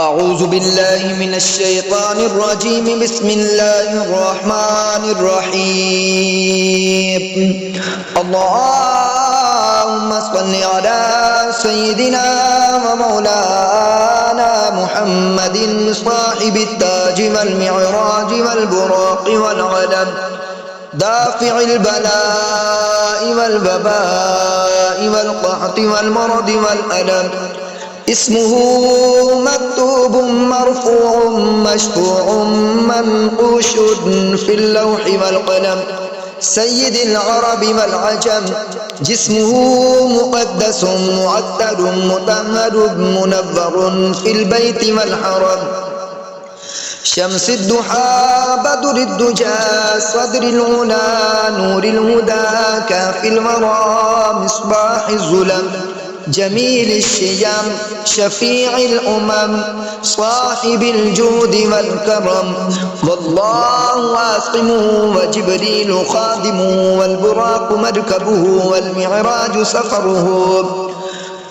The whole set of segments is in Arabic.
أعوذ بالله من الشيطان الرجيم. بسم الله الرحمن الرحيم. اللهم صل على سيدنا ومولانا محمد صاحب التاج والمعراج والبراق والعلم، دافع البلاء والوباء والقحط والمرض والألم. اسمه مكتوب مرفوع مشفوع منقوش في اللوح والقلم، سيد العرب والعجم. جسمه مقدس معتر مطهر منور في البيت والحرم، شمس الضحى بدر الدجى صدر العلا نور الهدى كافي الورى مصباح الظلم، جميل الشيم شفيع الأمم صاحب الجود والكرم. والله عاصمه وجبريل خادمه والبراق مركبه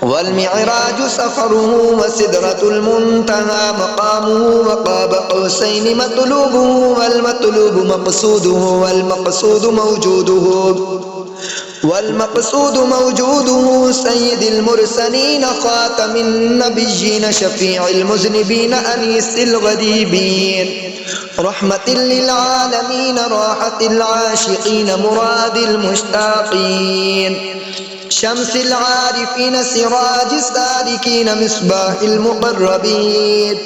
والمعراج سفره وسدرة المنتهى مقامه وقاب قوسين مطلوبه والمطلوب والمقصود موجوده سيد المرسلين خاتم النبيين شفيع المذنبين أنيس الغريبين، رحمة للعالمين راحة العاشقين مراد المشتاقين، شمس العارفين سراج السالكين مصباح المقربين،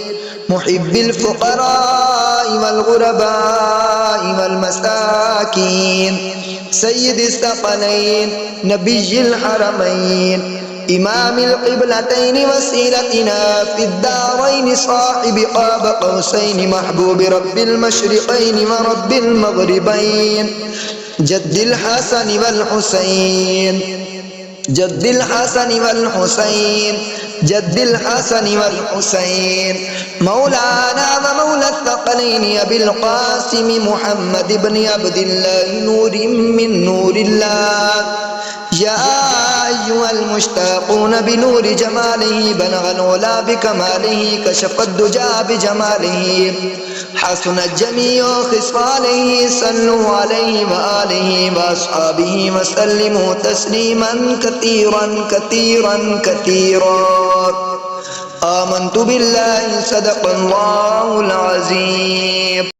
محب الفقراء والغرباء والمساكين، سيد الثقلين نبي الحرمين إمام القبلتين وسيلتنا في الدارين صاحب قاب قوسين محبوب رب المشرقين ورب المغربين، جد الحسن والحسين مولانا ومولى الثقلين أبي القاسم محمد بن عبد الله نور من نور الله. يا أيها المشتاقون بنور جماله بلغ العلا بكماله كشف الدجى بجماله حسنت جميع خصاله صلوا عليه وآله وأصحابه وسلموا تسليما كثيرا كثيرا كثيرا. آمنت بالله صدق الله العظيم.